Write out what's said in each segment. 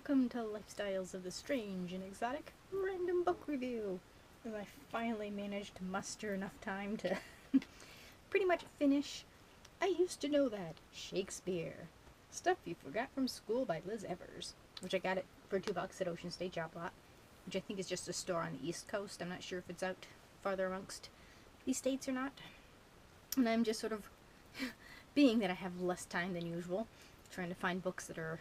Welcome to Lifestyles of the Strange and Exotic Random Book Review. As I finally managed to muster enough time to pretty much finish I Used to Know That, Shakespeare. Stuff You Forgot from School by Liz Evers, which I got it for $2 at Ocean State Job Lot, which I think is just a store on the East Coast. I'm not sure if it's out farther amongst these states or not. And I'm just sort of, being that I have less time than usual, trying to find books that are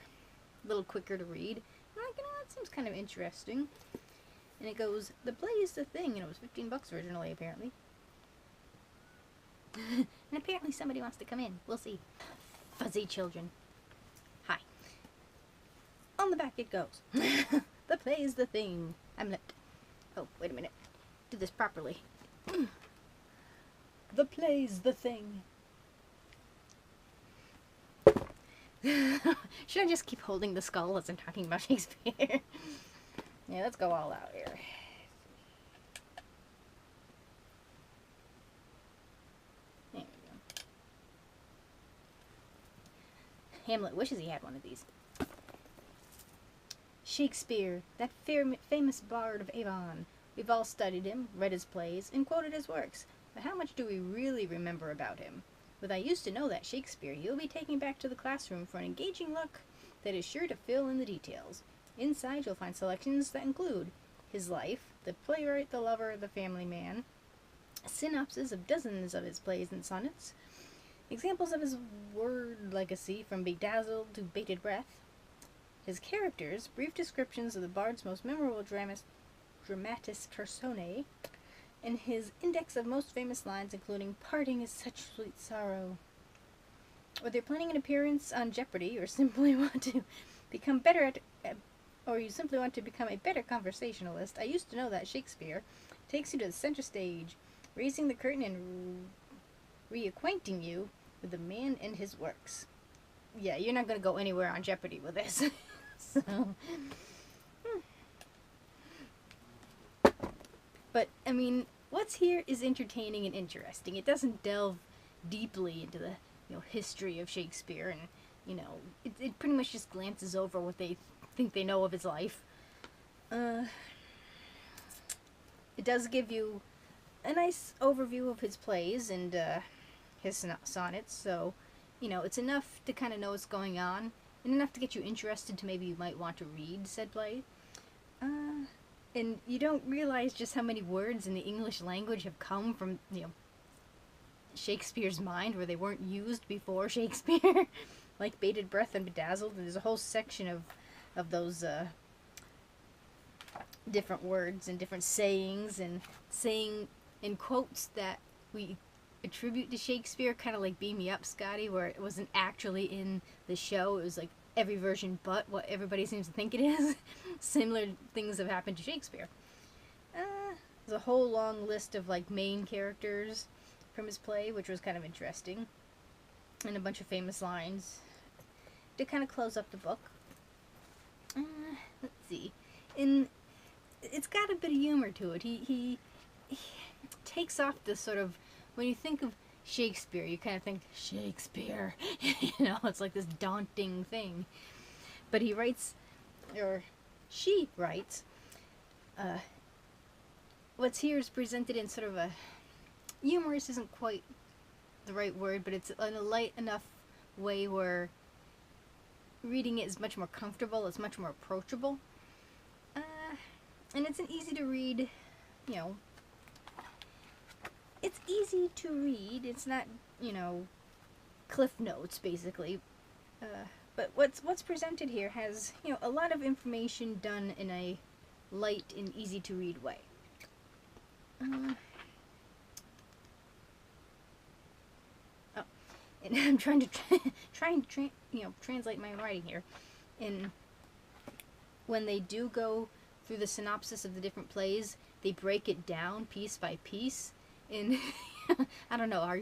a little quicker to read. I'm like, that seems kind of interesting. And it goes, the play is the thing, and it was $15 originally, apparently. And apparently somebody wants to come in. We'll see. Fuzzy children. Hi. On the back it goes. The play is the thing. I'm lit. Oh, wait a minute. Do this properly. The play's the thing. Should I just keep holding the skull as I'm talking about Shakespeare? Yeah, let's go all out here. There we go. Hamlet wishes he had one of these. Shakespeare, that famous bard of Avon. We've all studied him, read his plays, and quoted his works. But how much do we really remember about him? With I Used to Know That Shakespeare, you'll be taken back to the classroom for an engaging look that is sure to fill in the details. Inside, you'll find selections that include his life, the playwright, the lover, the family man, synopses of dozens of his plays and sonnets, examples of his word legacy from bedazzled to bated breath, his characters, brief descriptions of the bard's most memorable dramatis personae, and his index of most famous lines, including "Parting is such sweet sorrow." Whether you're planning an appearance on Jeopardy, or simply want to become better at, or you simply want to become a better conversationalist, I Used to Know That Shakespeare takes you to the center stage, raising the curtain and reacquainting you with the man and his works. Yeah, you're not going to go anywhere on Jeopardy with this. So, but, I mean, what's here is entertaining and interesting. It doesn't delve deeply into the, history of Shakespeare, and, it pretty much just glances over what they think they know of his life. It does give you a nice overview of his plays and, his sonnets, so, it's enough to kind of know what's going on, and enough to get you interested to maybe you might want to read said play. And you don't realize just how many words in the English language have come from, Shakespeare's mind where they weren't used before Shakespeare. Like bated breath and bedazzled. And there's a whole section of those different words and different sayings and saying in quotes that we attribute to Shakespeare, kind of like Beam Me Up, Scotty, where it wasn't actually in the show. It was like every version but what everybody seems to think it is. Similar things have happened to Shakespeare. There's a whole long list of like main characters from his play, which was kind of interesting, and a bunch of famous lines to kind of close up the book. Let's see, and it's got a bit of humor to it. He takes off this sort of, when you think of Shakespeare, you kind of think Shakespeare, it's like this daunting thing. But he writes, or she writes, what's here is presented in sort of a, humorous isn't quite the right word, but it's in a light enough way where reading it is much more comfortable, it's much more approachable, and it's an easy to read, it's easy to read, it's not, Cliff Notes, basically, but what's presented here has, a lot of information done in a light and easy to read way. And I'm trying to translate my writing here. And when they do go through the synopsis of the different plays, they break it down piece by piece. And I don't know, are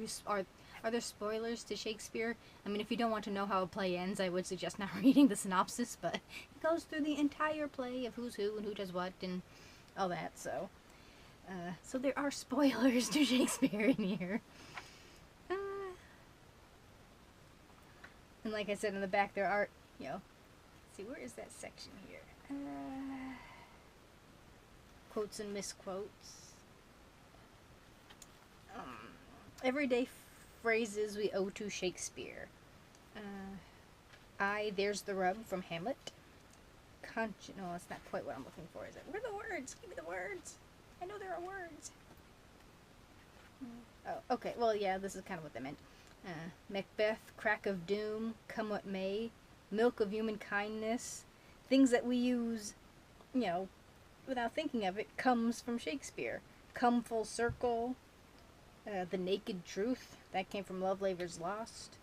there spoilers to Shakespeare? I mean, if you don't want to know how a play ends, I would suggest not reading the synopsis, but it goes through the entire play of who's who and who does what and all that, so there are spoilers to Shakespeare in here. And like I said in the back, there are, see, where is that section here? Quotes and misquotes. Everyday phrases we owe to Shakespeare. There's the rub from Hamlet. No, that's not quite what I'm looking for, is it? Where are the words? Give me the words. I know there are words. Oh, okay. Well, yeah, this is kind of what they meant. Macbeth, crack of doom, come what may, milk of human kindness. Things that we use, without thinking of it, comes from Shakespeare. Come full circle. The naked truth. That came from Lovelabor's Lost.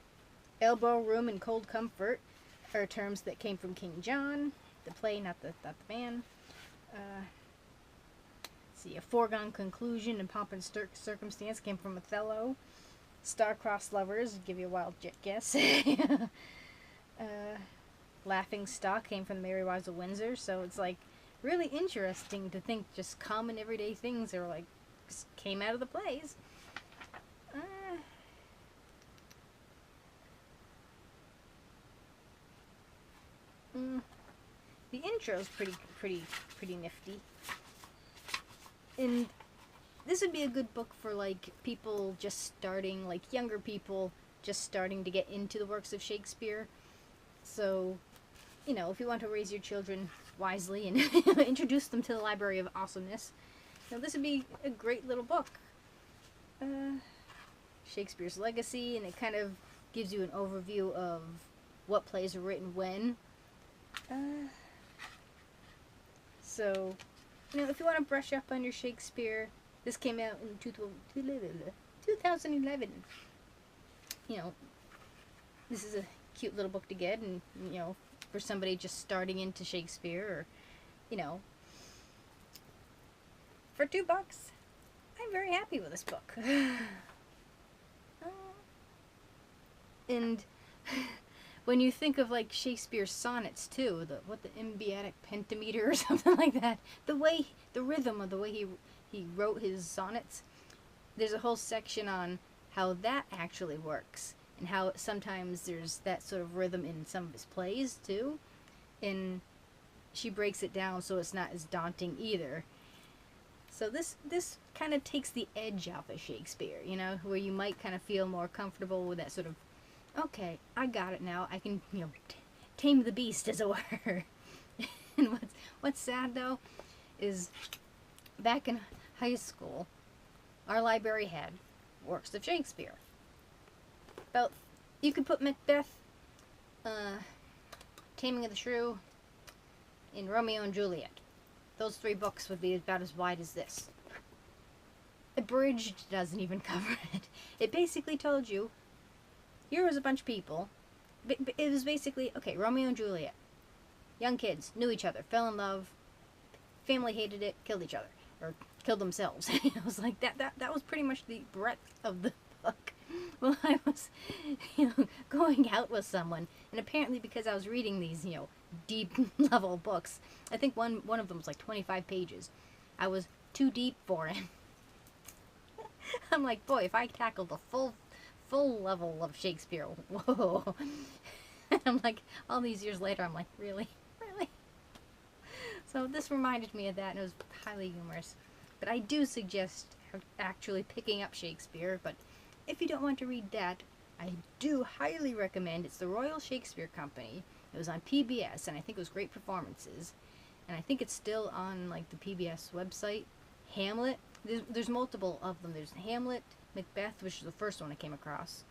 Elbow room and cold comfort are terms that came from King John. The play, not the man. A foregone conclusion and pomp and circumstance came from Othello. Star-crossed lovers, give you a wild guess. Laughing stock came from the Merry Wives of Windsor. So it's like really interesting to think just common everyday things are like just came out of the plays. The intro's pretty nifty. And this would be a good book for like people just starting, like younger people just starting to get into the works of Shakespeare. So, if you want to raise your children wisely and introduce them to the Library of Awesomeness, this would be a great little book. Shakespeare's Legacy, and it kind of gives you an overview of what plays were written when. So, if you want to brush up on your Shakespeare, this came out in 2011. This is a cute little book to get, and, for somebody just starting into Shakespeare, or, for $2, I'm very happy with this book. And when you think of like Shakespeare's sonnets too, the iambic pentameter or something like that, the rhythm of the way he wrote his sonnets, there's a whole section on how that actually works, and how sometimes there's that sort of rhythm in some of his plays too, and she breaks it down so it's not as daunting either. So this kind of takes the edge off of Shakespeare, where you might kind of feel more comfortable with that sort of, okay, I got it now. I can, tame the beast, as it were. And what's sad, though, is back in high school, our library had works of Shakespeare. You could put Macbeth, Taming of the Shrew, and Romeo and Juliet. Those 3 books would be about as wide as this. Abridged doesn't even cover it. It basically told you, here was a bunch of people. It was basically, okay, Romeo and Juliet. Young kids, knew each other, fell in love, family hated it, killed each other. Or killed themselves. It was like, that was pretty much the breadth of the book. Well, I was, going out with someone, and apparently because I was reading these, deep level books, I think one of them was like 25 pages. I was too deep for him. I'm like, boy, if I tackled the full level of Shakespeare, whoa. I'm like, all these years later, I'm like, really? So this reminded me of that, and it was highly humorous. But I do suggest actually picking up Shakespeare, but if you don't want to read that, I do highly recommend, it's the Royal Shakespeare Company. It was on PBS, and I think it was great performances. And I think it's still on, like, the PBS website. Hamlet, there's multiple of them. There's Hamlet, Macbeth, which is the first one I came across.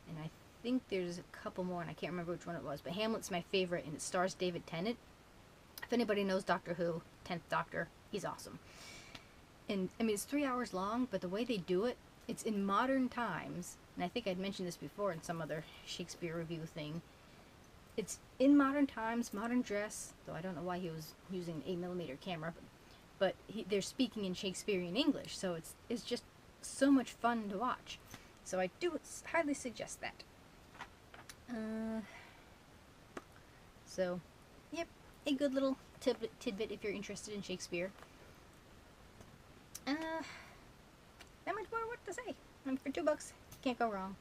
And I think there's a couple more, and I can't remember which one it was. But Hamlet's my favorite, and it stars David Tennant. If anybody knows Doctor Who, 10th Doctor, he's awesome. And, I mean, it's 3 hours long, but the way they do it, it's in modern times. And I think I'd mentioned this before in some other Shakespeare review thing. It's in modern times, modern dress, though I don't know why he was using an 8mm camera, but they're speaking in Shakespearean English, so it's just so much fun to watch. So I do highly suggest that. So, yep, a good little tidbit if you're interested in Shakespeare. Not much more what to say. For $2, can't go wrong.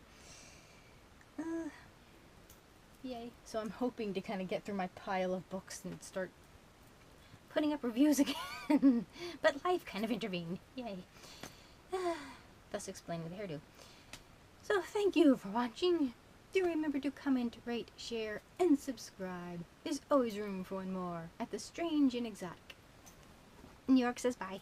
Yay. So I'm hoping to kind of get through my pile of books and start putting up reviews again. But life kind of intervened. Yay. Thus explaining the hairdo. So thank you for watching. Do remember to comment, rate, share, and subscribe. There's always room for one more at the Strange and Exotic. New York says bye.